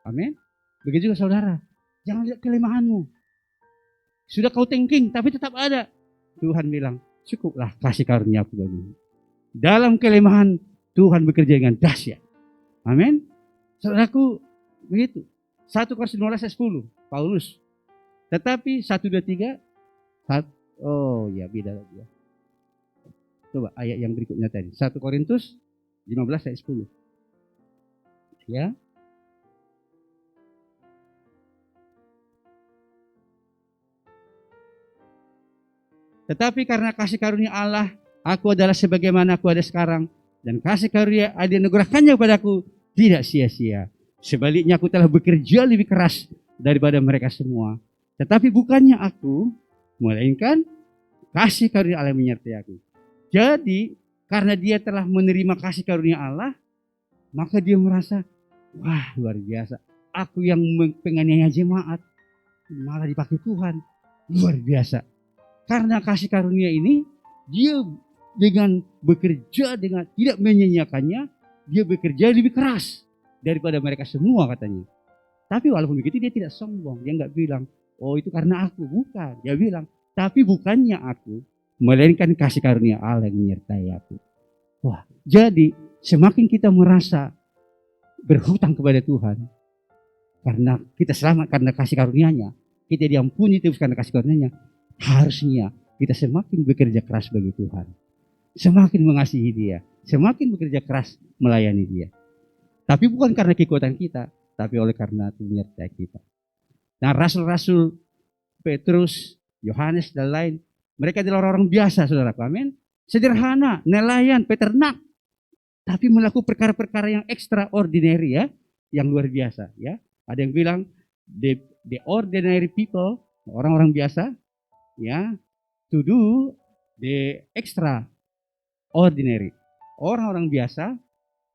Amin. Begitu juga saudara. Jangan lihat kelemahanmu. Sudah kau thinking, tapi tetap ada. Tuhan bilang, cukuplah kasih karunia aku bagimu. Dalam kelemahan, Tuhan bekerja dengan dahsyat. Amin. Saudaraku, begitu. 1 Korintus 15 ayat 10, Paulus. Tetapi 1, 2, 3, oh ya beda lagi ya. Coba ayat yang berikutnya tadi. 1 Korintus 15 ayat 10. Ya. Tetapi karena kasih karunia Allah, aku adalah sebagaimana aku ada sekarang. Dan kasih karunia yang dianugerahkannya kepadaku tidak sia-sia. Sebaliknya aku telah bekerja lebih keras daripada mereka semua. Tetapi bukannya aku, melainkan kasih karunia Allah yang menyertai aku. Jadi karena dia telah menerima kasih karunia Allah, maka dia merasa, wah luar biasa. Aku yang penganiaya jemaat, malah dipakai Tuhan. Luar biasa. Karena kasih karunia ini, dia dengan bekerja dengan tidak menyanyiakannya, dia bekerja lebih keras daripada mereka semua katanya. Tapi walaupun begitu dia tidak sombong. Dia nggak bilang, oh itu karena aku. Bukan. Dia bilang, tapi bukannya aku, melainkan kasih karunia Allah yang menyertai aku. Wah, jadi semakin kita merasa berhutang kepada Tuhan, karena kita selamat karena kasih karunia-Nya, kita diampuni terus karena kasih karunia-Nya, harusnya kita semakin bekerja keras bagi Tuhan. Semakin mengasihi dia. Semakin bekerja keras melayani dia. Tapi bukan karena kekuatan kita, tapi oleh karena Tuhan menyertai kita. Nah, rasul-rasul Petrus, Yohanes, dan lain, mereka adalah orang-orang biasa, saudara. Amin. Sederhana, nelayan, peternak. Tapi melakukan perkara-perkara yang extraordinary ya, yang luar biasa ya. Ada yang bilang, the ordinary people, orang-orang biasa, ya, to do the extraordinary. Orang-orang biasa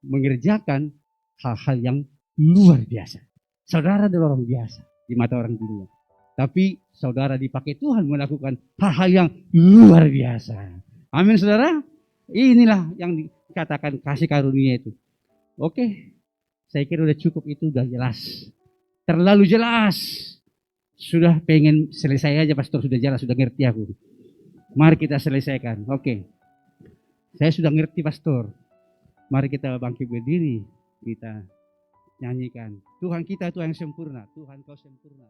mengerjakan hal-hal yang luar biasa. Saudara adalah orang biasa di mata orang dunia. Tapi saudara dipakai Tuhan melakukan hal-hal yang luar biasa. Amin saudara. Inilah yang dikatakan kasih karunia itu. Oke, saya kira udah cukup, itu udah jelas. Terlalu jelas. Sudah pengen selesai aja pastor, sudah jelas, sudah ngerti aku. Mari kita selesaikan. Oke. Saya sudah ngerti pastor. Mari kita bangkit berdiri. Kita nyanyikan. Tuhan kita Tuhan yang sempurna. Tuhan kau sempurna.